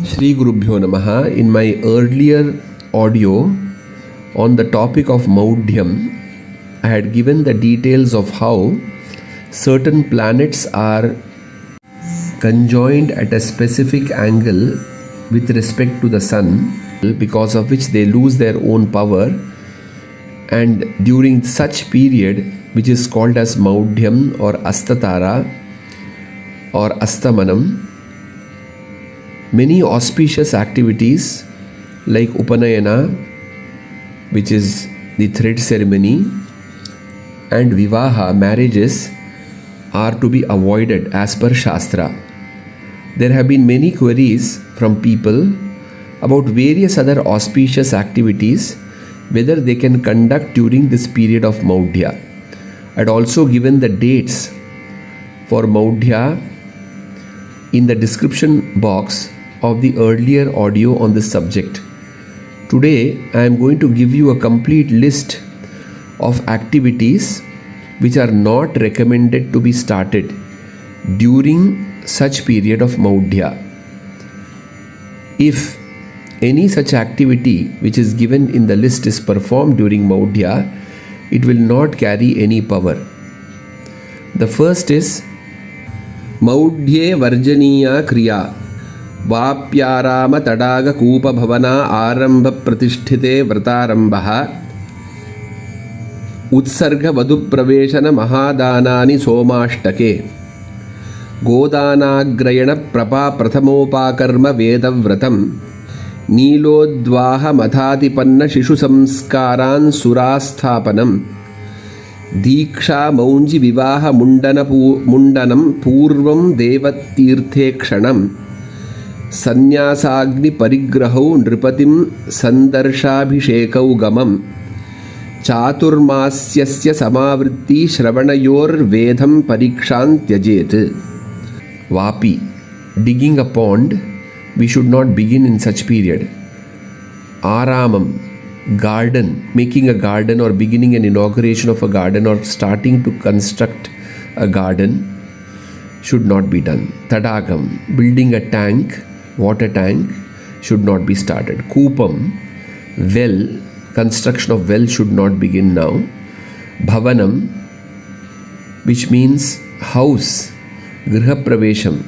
Shri Gurubhyo Namaha. In my earlier audio on the topic of Moudyam, I had given the details of how certain planets are conjoined at a specific angle with respect to the Sun, because of which they lose their own power, and during such period, which is called as Moudyam or Astatara or Astamanam, many auspicious activities like Upanayana, which is the thread ceremony, and Vivaha, marriages, are to be avoided as per Shastra. There have been many queries from people about various other auspicious activities, whether they can conduct during this period of Maudya. I had also given the dates for Maudya in the description box of the earlier audio on this subject. Today I am going to give you a complete list of activities which are not recommended to be started during such period of Maudya. If any such activity which is given in the list is performed during Maudya, it will not carry any power. The first is Maudye Varjaniya Kriya Vapyarama Tadaga Kupa Bhavana Arambha Pratisthite Vratarambha Utsarga Vadu Praveshana Mahadanani Somashtake Godanagrayana Prapa Prathamopakarma Veda Vratam Nilodvaha Madhatipanna Shishu Samskaran Surasthapanam Diksha Maunji Vivaha Mundanam Purvam Devatirthekshanam Sanyasagni Parigrahau Nripatim Sandarshabhishekau Gamam Chaturmasyasya Samavritti Shravanayor Vedham Parikshantyajet. Vapi, digging a pond, we should not begin in such period. Aramam, garden, making a garden or beginning an inauguration of a garden or starting to construct a garden should not be done. Tadagam, building a tank, water tank, should not be started. Kupam, well, construction of well should not begin now. Bhavanam, which means house, Griha Pravesham,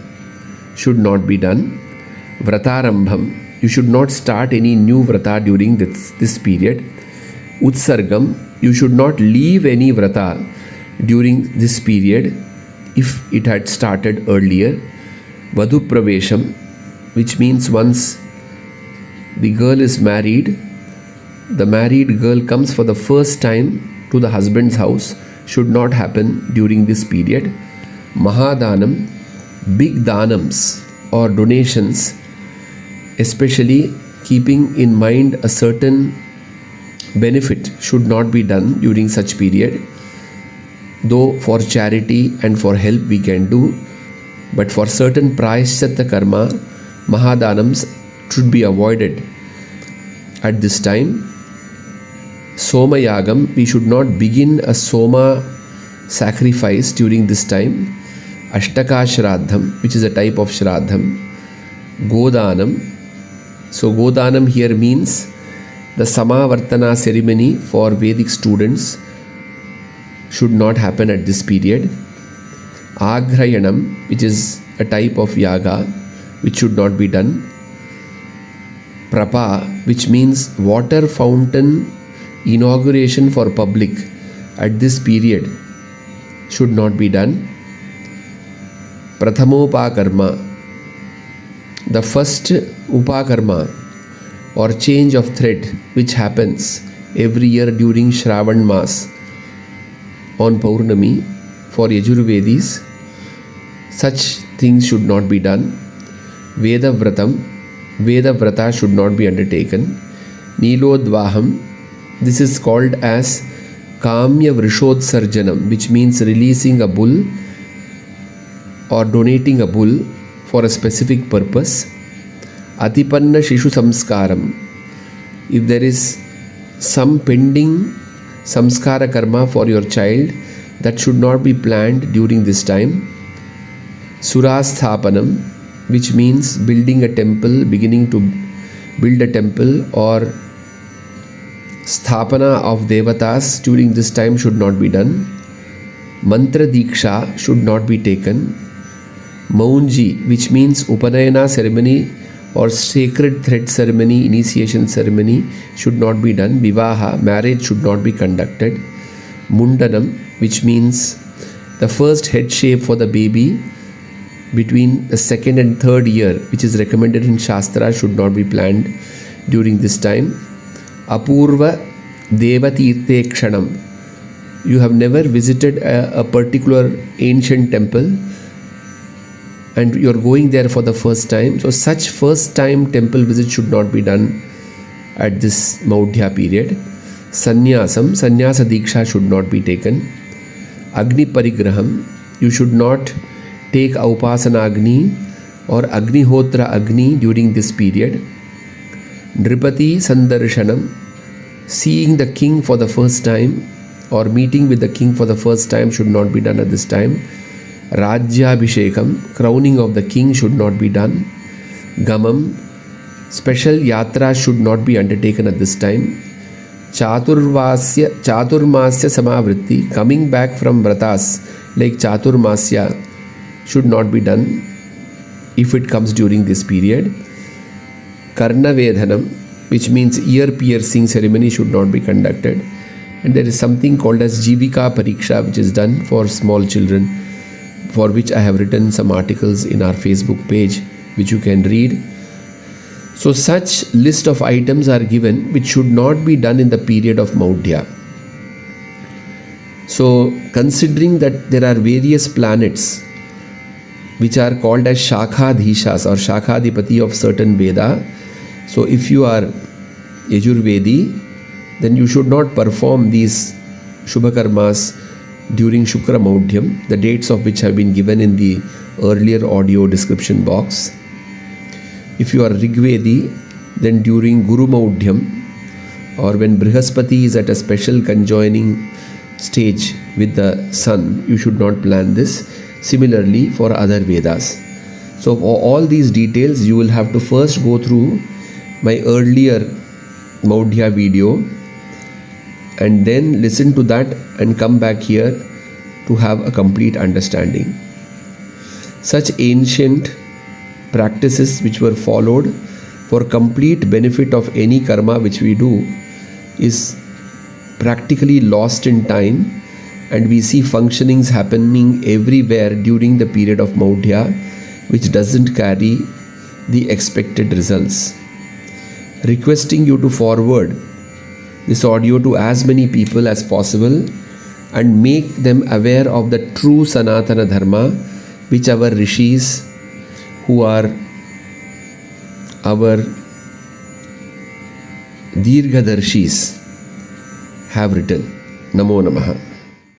should not be done. Vratarambham, you should not start any new vrata during this period. Utsargam, you should not leave any vrata during this period if it had started earlier. Vadhu Pravesham, which means once the girl is married, the married girl comes for the first time to the husband's house, should not happen during this period. Mahadanam, big danams or donations, especially keeping in mind a certain benefit, should not be done during such period. Though for charity and for help we can do, but for certain prayaschitta karma, Mahadanams should be avoided at this time. Soma Yagam, we should not begin a Soma sacrifice during this time. Ashtaka Shraddham, which is a type of Shraddham. Godanam, so Godanam here means the Samavartana ceremony for Vedic students should not happen at this period. Aghrayanam, which is a type of yaga, which should not be done. Prapa, which means water fountain inauguration for public at this period, should not be done. Prathamopakarma, the first upakarma or change of thread which happens every year during Shravan Mas on Paurnami for Yajurvedis, such things should not be done. Veda Vratam, Veda Vrata should not be undertaken. Nilodvaham, this is called as Kamya Vrishodsarjanam, which means releasing a bull or donating a bull for a specific purpose. Atipanna Shishu Samskaram, if there is some pending samskara karma for your child, that should not be planned during this time. Surasthapanam, which means building a temple, beginning to build a temple or sthapana of devatas during this time should not be done. Mantra Diksha should not be taken. Maunji, which means Upanayana ceremony or sacred thread ceremony, initiation ceremony should not be done. Vivaha, marriage should not be conducted. Mundanam, which means the first head shave for the baby between the second and third year, which is recommended in Shastra, should not be planned during this time. Apurva Devatirthekshanam, you have never visited a particular ancient temple and you are going there for the first time. So such first time temple visit should not be done at this Maudhya period. Sannyasam, Sannyasa Diksha should not be taken. Agni Parigraham, you should not take Upasana Agni or Agnihotra Agni during this period. Nripati Sandarshanam, seeing the king for the first time or meeting with the king for the first time should not be done at this time. Rajyabhishekam, crowning of the king should not be done. Gamam, special yatra should not be undertaken at this time. Chaturmasya Samavritti, coming back from vratas like Chaturmasya should not be done if it comes during this period. Karna Vedhanam, which means ear piercing ceremony, should not be conducted. And there is something called as Jivika Pariksha, which is done for small children, for which I have written some articles in our Facebook page, which you can read. So such list of items are given which should not be done in the period of Maudhya. So considering that there are various planets which are called as Shakhadhishas or Shakhadipati of certain Veda, so if you are Yajurvedi, then you should not perform these Shubhakarmas during Shukra Maudhyam, the dates of which have been given in the earlier audio description box. If you are Rigvedi, then during Guru Maudhyam or when Brihaspati is at a special conjoining stage with the sun, you should not plan this. Similarly for other Vedas. So for all these details, you will have to first go through my earlier Maudhya video and then listen to that and come back here to have a complete understanding. Such ancient practices which were followed for complete benefit of any karma which we do is practically lost in time, and we see functionings happening everywhere during the period of Maudhya which doesn't carry the expected results. Requesting you to forward this audio to as many people as possible and make them aware of the true Sanatana Dharma which our rishis, who are our Dirghadarshis, have written. Namo Namaha.